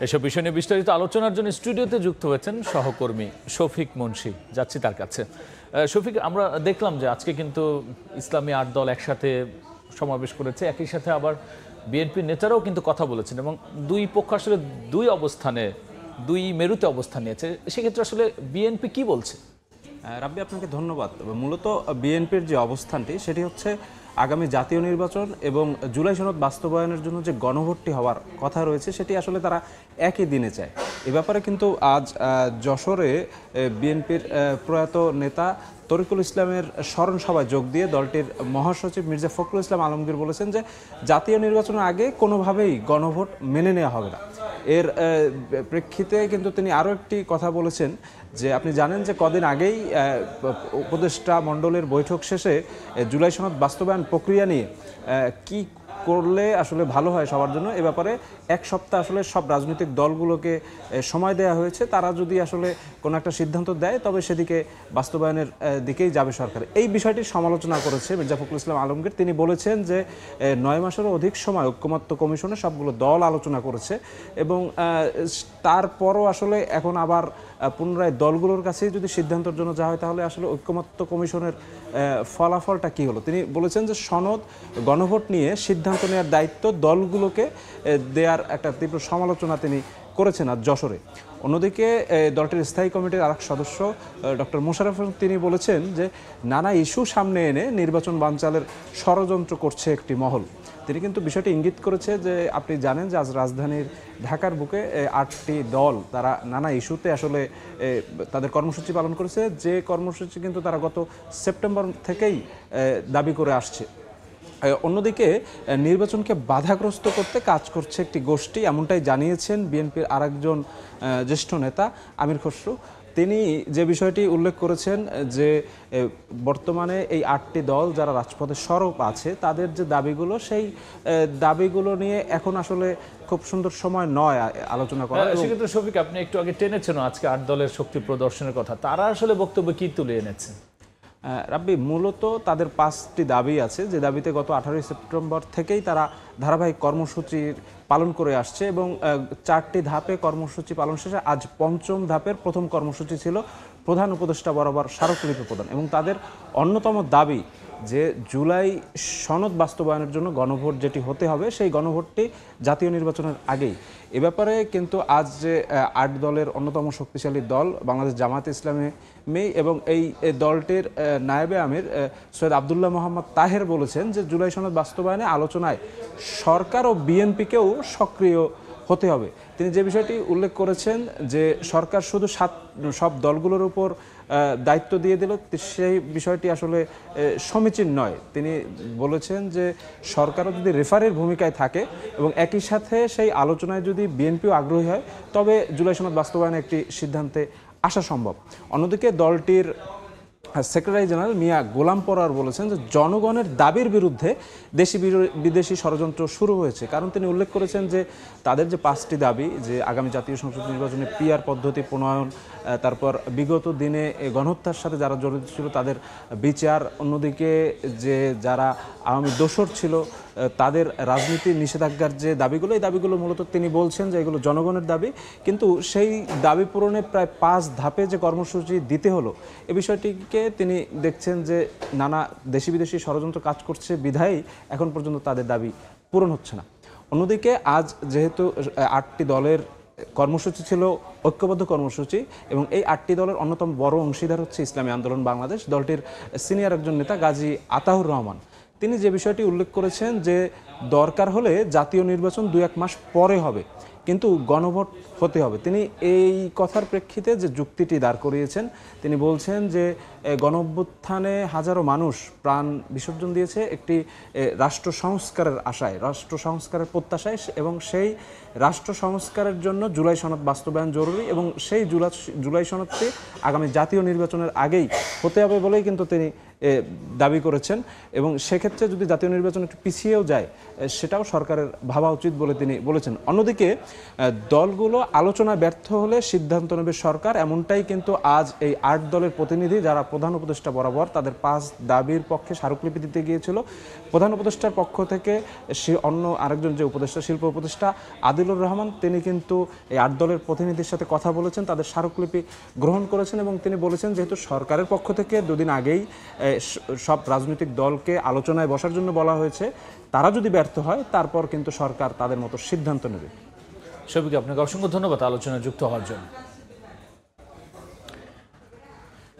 এসব বিষয় নিয়ে বিস্তারিত আলোচনার জন্য স্টুডিওতে যুক্ত হয়েছেন সহকর্মী শফিক মুন্সি। যাচ্ছি তার কাছে। শফিক, আমরা দেখলাম যে আজকে কিন্তু ইসলামী ৮ দল একসাথে সমাবেশ করেছে, একই সাথে আবার বিএনপির নেতারাও কিন্তু কথা বলেছেন এবং দুই পক্ষ আসলে দুই অবস্থানে, দুই মেরুতে অবস্থান নিয়েছে। সেক্ষেত্রে আসলে বিএনপি কি বলছে? রাব্বি, আপনাকে ধন্যবাদ। মূলত বিএনপির যে অবস্থানটি সেটি হচ্ছে আগামী জাতীয় নির্বাচন এবং জুলাই সনদ বাস্তবায়নের জন্য যে গণভোটটি হওয়ার কথা রয়েছে সেটি আসলে তারা একই দিনে চায়। এ ব্যাপারে কিন্তু আজ যশোরে বিএনপির প্রয়াত নেতা তরিকুল ইসলামের স্মরণ সভায় যোগ দিয়ে দলটির মহাসচিব মির্জা ফখরুল ইসলাম আলমগীর বলেছেন যে জাতীয় নির্বাচনের আগে কোনোভাবেই গণভোট মেনে নেওয়া হবে না। এর প্রেক্ষিতে কিন্তু তিনি আরও একটি কথা বলেছেন যে আপনি জানেন যে কদিন আগেই উপদেষ্টা মণ্ডলের বৈঠক শেষে জুলাই সনদ বাস্তবায়ন প্রক্রিয়া নিয়ে কি করলে আসলে ভালো হয় সবার জন্য, এ ব্যাপারে এক সপ্তাহ আসলে সব রাজনৈতিক দলগুলোকে সময় দেওয়া হয়েছে। তারা যদি আসলে কোনো একটা সিদ্ধান্ত দেয় তবে সেদিকে বাস্তবায়নের দিকেই যাবে সরকার। এই বিষয়টি সমালোচনা করেছে মির্জা ফখরুল ইসলাম আলমগীর। তিনি বলেছেন যে 9 মাসেরও অধিক সময় ঐক্যমত্য কমিশনে সবগুলো দল আলোচনা করেছে এবং তারপরও আসলে এখন আবার পুনরায় দলগুলোর কাছেই যদি সিদ্ধান্তের জন্য যাওয়া হয় তাহলে আসলে ঐক্যমত্য কমিশনের ফলাফলটা কী হলো। তিনি বলেছেন যে সনদ গণভোট নিয়ে সিদ্ধান্ত নেওয়ার দায়িত্ব দলগুলোকে দেওয়ার একটা তীব্র সমালোচনা তিনি করেছেন আজ যশোরে। অন্যদিকে দলটির স্থায়ী কমিটির আরেক সদস্য ডক্টর মোশাররফ হোসেন তিনি বলেছেন যে নানা ইস্যু সামনে এনে নির্বাচন বানচালের ষড়যন্ত্র করছে একটি মহল। তিনি কিন্তু বিষয়টি ইঙ্গিত করেছে যে আপনি জানেন যে আজ রাজধানীর ঢাকার বুকে 8টি দল তারা নানা ইস্যুতে আসলে তাদের কর্মসূচি পালন করেছে, যে কর্মসূচি কিন্তু তারা গত সেপ্টেম্বর থেকেই দাবি করে আসছে। অন্যদিকে নির্বাচনকে বাধাগ্রস্ত করতে কাজ করছে একটি গোষ্ঠী, এমনটাই জানিয়েছেন বিএনপির আরেকজন জ্যেষ্ঠ নেতা আমির খসরু। তিনি যে বিষয়টি উল্লেখ করেছেন যে বর্তমানে এই 8টি দল যারা রাজপথে সরব আছে তাদের যে দাবিগুলো, সেই দাবিগুলো নিয়ে এখন আসলে খুব সুন্দর সময় নয় আলোচনা করা। সেক্ষেত্রে শফিক, আপনি একটু আগে টেনেছেন আজকে 8 দলের শক্তি প্রদর্শনের কথা, তারা আসলে বক্তব্য কি তুলে এনেছেন? রাব্বি, মূলত তাদের 5টি দাবি আছে, যে দাবিতে গত 18 সেপ্টেম্বর থেকেই তারা ধারাবাহিক কর্মসূচির পালন করে আসছে এবং 4টি ধাপে কর্মসূচি পালন শেষে আজ 5ম ধাপের প্রথম কর্মসূচি ছিল প্রধান উপদেষ্টা বরাবর স্মারকলিপি প্রদান। এবং তাদের অন্যতম দাবি যে জুলাই সনদ বাস্তবায়নের জন্য গণভোট যেটি হতে হবে সেই গণভোটটি জাতীয় নির্বাচনের আগেই। এ ব্যাপারে কিন্তু আজ যে 8 দলের অন্যতম শক্তিশালী দল বাংলাদেশ জামায়াতে ইসলামী এবং এই দলটির নায়েবে আমির সৈয়দ আবদুল্লাহ মোহাম্মদ তাহের বলেছেন যে জুলাই সনদ বাস্তবায়নে আলোচনায় সরকার ও বিএনপিকেও সক্রিয় হতে হবে। তিনি যে বিষয়টি উল্লেখ করেছেন যে সরকার শুধু সব দলগুলোর উপর দায়িত্ব দিয়ে দিল, সেই বিষয়টি আসলে সমীচীন নয়। তিনি বলেছেন যে সরকারও যদি রেফারির ভূমিকায় থাকে এবং একই সাথে সেই আলোচনায় যদি বিএনপিও আগ্রহী হয় তবে জুলাই সনদ বাস্তবায়নে একটি সিদ্ধান্তে আসা সম্ভব। অন্যদিকে দলটির সেক্রেটারি জেনারেল মিয়া গোলাম পরোয়ার বলেছেন যে জনগণের দাবির বিরুদ্ধে দেশি বিদেশি ষড়যন্ত্র শুরু হয়েছে। কারণ তিনি উল্লেখ করেছেন যে তাদের যে 5টি দাবি, যে আগামী জাতীয় সংসদ নির্বাচনে পিআর পদ্ধতি প্রণয়ন, তারপর বিগত দিনে গণহত্যার সাথে যারা জড়িত ছিল তাদের বিচার, অন্যদিকে যে যারা আওয়ামী দোসর ছিল তাদের রাজনীতি নিষেধাজ্ঞার যে দাবিগুলো, এই দাবিগুলো মূলত তিনি বলছেন যে এগুলো জনগণের দাবি, কিন্তু সেই দাবি পূরণে প্রায় 5 ধাপে যে কর্মসূচি দিতে হলো এ বিষয়টিকে তিনি দেখছেন যে নানা দেশি বিদেশি ষড়যন্ত্র কাজ করছে বিধায়ী এখন পর্যন্ত তাদের দাবি পূরণ হচ্ছে না। অন্যদিকে আজ যেহেতু 8টি দলের কর্মসূচি ছিল ঐক্যবদ্ধ কর্মসূচি এবং এই 8টি দলের অন্যতম বড় অংশীদার হচ্ছে ইসলামী আন্দোলন বাংলাদেশ। দলটির সিনিয়র একজন নেতা গাজী আতাউর রহমান তিনি যে বিষয়টি উল্লেখ করেছেন যে দরকার হলে জাতীয় নির্বাচন 2-1 মাস পরে হবে, কিন্তু গণভোট হতে হবে। তিনি এই কথার প্রেক্ষিতে যে যুক্তিটি দাঁড় করিয়েছেন, তিনি বলছেন যে গণঅভ্যুত্থানে হাজারো মানুষ প্রাণ বিসর্জন দিয়েছে একটি রাষ্ট্র সংস্কারের আশায়, রাষ্ট্র সংস্কারের প্রত্যাশায়, এবং সেই রাষ্ট্র সংস্কারের জন্য জুলাই সনদ বাস্তবায়ন জরুরি এবং সেই জুলাই সনদটি আগামী জাতীয় নির্বাচনের আগেই হতে হবে বলেই কিন্তু তিনি দাবি করেছেন। এবং সেক্ষেত্রে যদি জাতীয় নির্বাচন একটু পিছিয়েও যায় সেটাও সরকারের ভাবা উচিত বলে তিনি বলেছেন। অন্যদিকে দলগুলো আলোচনায় ব্যর্থ হলে সিদ্ধান্ত নেবে সরকার, এমনটাই কিন্তু আজ এই 8 দলের প্রতিনিধি যারা প্রধান উপদেষ্টা বরাবর তাদের 5 দাবির পক্ষে স্মারকলিপি দিতে গিয়েছিল। প্রধান উপদেষ্টার পক্ষ থেকে সে অন্য আরেকজন যে উপদেষ্টা, শিল্প উপদেষ্টা আদিলুর রহমান, তিনি কিন্তু এই 8 দলের প্রতিনিধির সাথে কথা বলেছেন, তাদের স্মারকলিপি গ্রহণ করেছেন এবং তিনি বলেছেন যেহেতু সরকারের পক্ষ থেকে দুদিন আগেই সব রাজনৈতিক দলকে আলোচনায় বসার জন্য বলা হয়েছে, তারা যদি ব্যর্থ হয় তারপর কিন্তু সরকার তাদের মতো সিদ্ধান্ত নেবে। শফিক, আপনাকে অসংখ্য ধন্যবাদ আলোচনায় যুক্ত হওয়ার জন্য।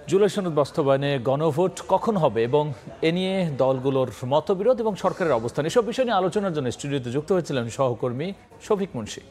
জুলাই সনদ বাস্তবায়নে গণভোট কখন হবে এবং এ নিয়ে দলগুলোর মতবিরোধ এবং সরকারের অবস্থান, এসব বিষয় নিয়ে আলোচনার জন্য স্টুডিওতে যুক্ত হয়েছিলেন সহকর্মী শফিক মুন্সি।